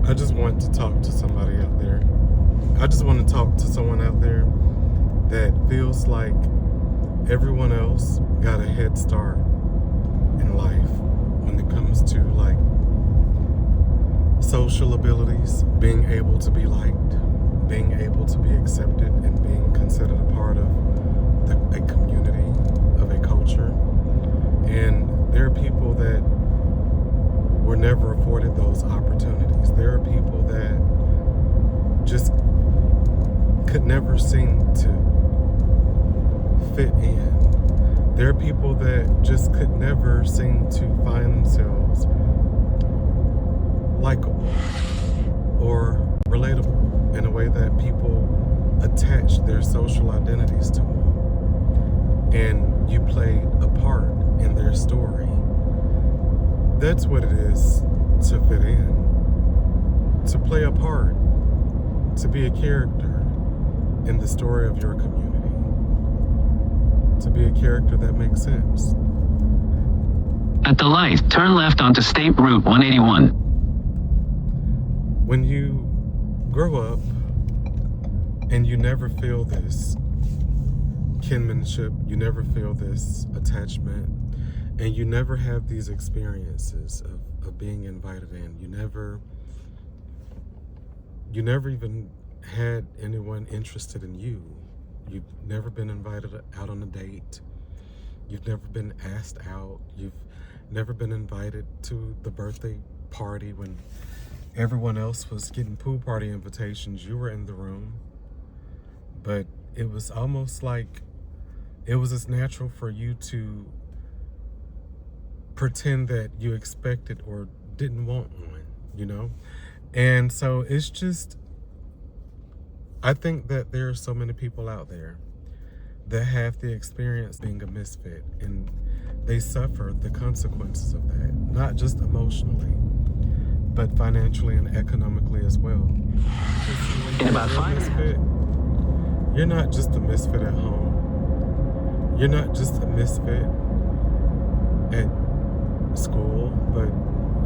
I just want to talk to somebody out there. I just want to talk to someone out there that feels like everyone else got a head start in life when it comes to like social abilities, being able to be liked, being able to be accepted, and being considered a part of a community, of a culture. And there are people that were never afforded those opportunities. There are people that just could never seem to fit in. There are people that just could never seem to find themselves likable or relatable in a way that people attach their social identities to them. And you played a part in their story. That's what it is to fit in, to play a part, to be a character in the story of your community, to be a character that makes sense. At the light, turn left onto State Route 181. When you grow up and you never feel this kinship, you never feel this attachment, and you never have these experiences of being invited in. You never even had anyone interested in you. You've never been invited out on a date. You've never been asked out. You've never been invited to the birthday party when everyone else was getting pool party invitations. You were in the room. But it was almost like it was as natural for you to pretend that you expected or didn't want one, you know? And so it's just, I think that there are so many people out there that have the experience being a misfit, and they suffer the consequences of that, not just emotionally, but financially and economically as well. In about 5 misfit, you're not just a misfit at home. You're not just a misfit at school, but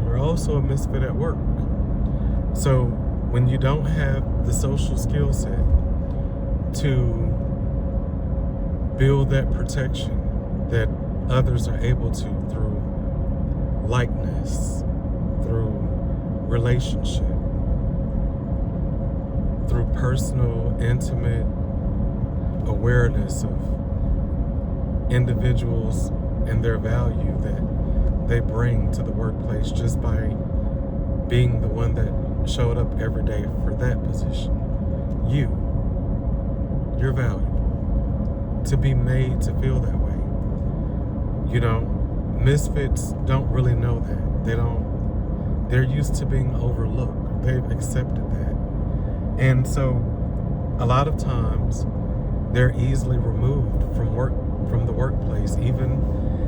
you're also a misfit at work. So when you don't have the social skill set to build that protection that others are able to through likeness, through relationship, through personal, intimate awareness of individuals and their value that they bring to the workplace just by being the one that showed up every day for that position. You're valuable. To be made to feel that way. You know, misfits don't really know that. They're used to being overlooked. They've accepted that. And so a lot of times they're easily removed from the workplace, even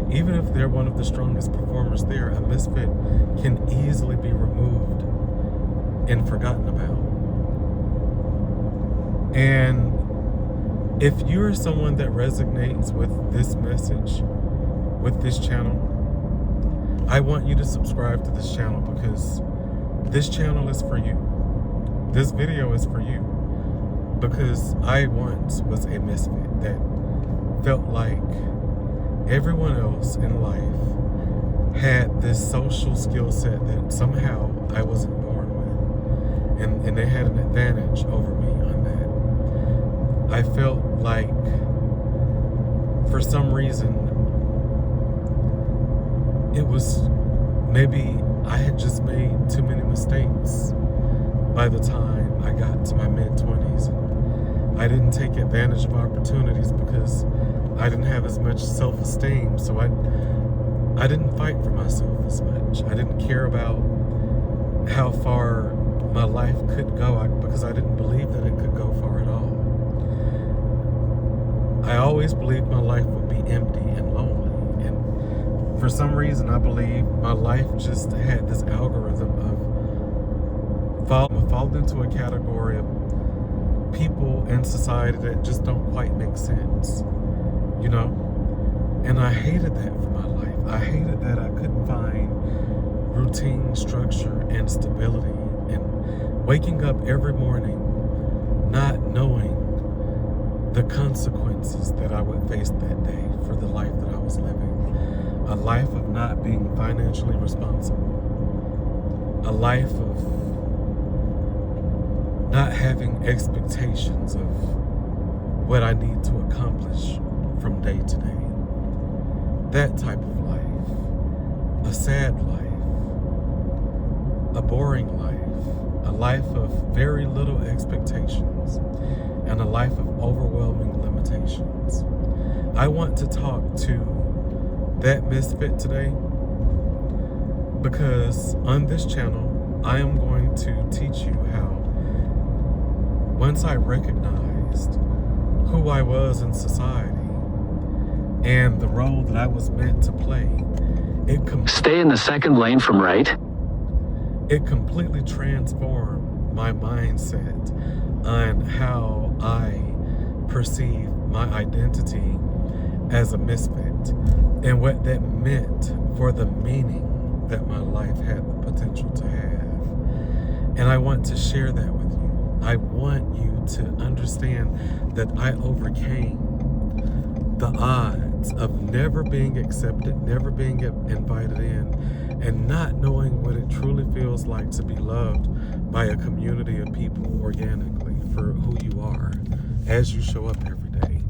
if they're one of the strongest performers there. A misfit can easily be removed and forgotten about. And if you're someone that resonates with this message, with this channel, I want you to subscribe to this channel, because this channel is for you. This video is for you, because I once was a misfit that felt like everyone else in life had this social skill set that somehow I wasn't born with, and they had an advantage over me on that. I felt like for some reason it was maybe I had just made too many mistakes by the time I got to my mid-20s. I didn't take advantage of opportunities because I didn't have as much self-esteem, so I didn't fight for myself as much. I didn't care about how far my life could go because I didn't believe that it could go far at all. I always believed my life would be empty and lonely, and for some reason I believe my life just had this algorithm of fall into a category of people in society that just don't quite make sense, you know? And I hated that for my life. I hated that I couldn't find routine, structure, and stability. And Waking up every morning not knowing the consequences that I would face that day for the life that I was living. A life of not being financially responsible. A life of not having expectations of what I need to accomplish from day to day. That type of life. A sad life. A boring life. A life of very little expectations. And a life of overwhelming limitations. I want to talk to that misfit today because on this channel, I am going to teach you how, once I recognized who I was in society and the role that I was meant to play, Stay in the second lane from right. It completely transformed my mindset on how I perceive my identity as a misfit and what that meant for the meaning that my life had the potential to have. And I want to share that with you. I want you to understand that I overcame the odds of never being accepted, never being invited in, and not knowing what it truly feels like to be loved by a community of people organically for who you are as you show up every day.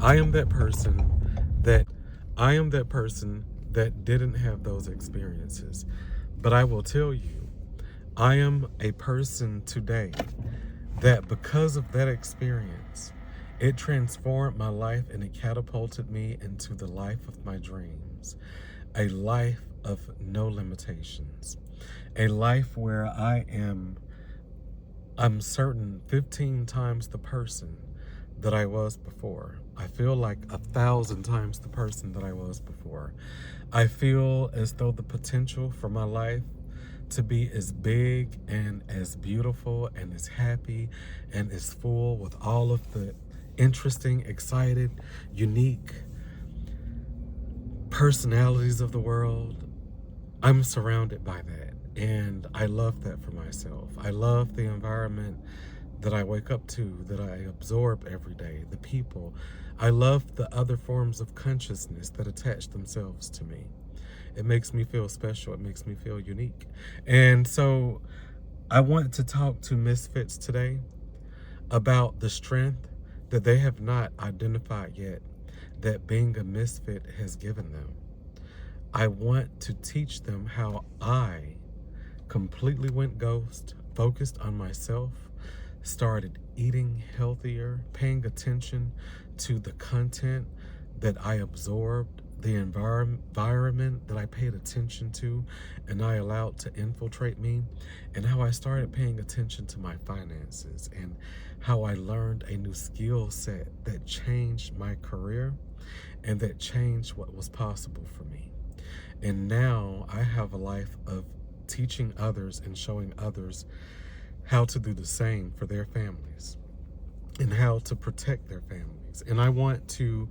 I am that person that didn't have those experiences. But I will tell you, I am a person today that because of that experience, it transformed my life and it catapulted me into the life of my dreams. A life of no limitations. A life where I'm certain 15 times the person that I was before. I feel like 1,000 times the person that I was before. I feel as though the potential for my life to be as big and as beautiful and as happy and as full with all of the interesting, excited, unique personalities of the world. I'm surrounded by that, and I love that for myself. I love the environment that I wake up to, that I absorb every day, the people. I love the other forms of consciousness that attach themselves to me. It makes me feel special. It makes me feel unique. And so I want to talk to misfits today about the strength that they have not identified yet that being a misfit has given them. I want to teach them how I completely went ghost, focused on myself, started eating healthier, paying attention to the content that I absorbed, the environment that I paid attention to and I allowed to infiltrate me, and how I started paying attention to my finances, and how I learned a new skill set that changed my career and that changed what was possible for me. And now I have a life of teaching others and showing others how to do the same for their families and how to protect their families. And I want to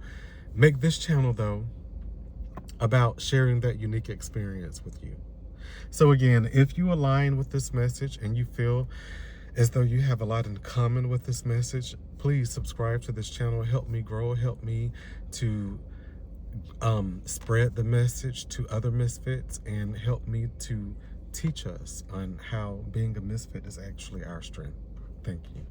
make this channel, though, about sharing that unique experience with you. So again, if you align with this message and you feel as though you have a lot in common with this message, please subscribe to this channel. Help me grow. Help me to spread the message to other misfits, and help me to teach us on how being a misfit is actually our strength. Thank you.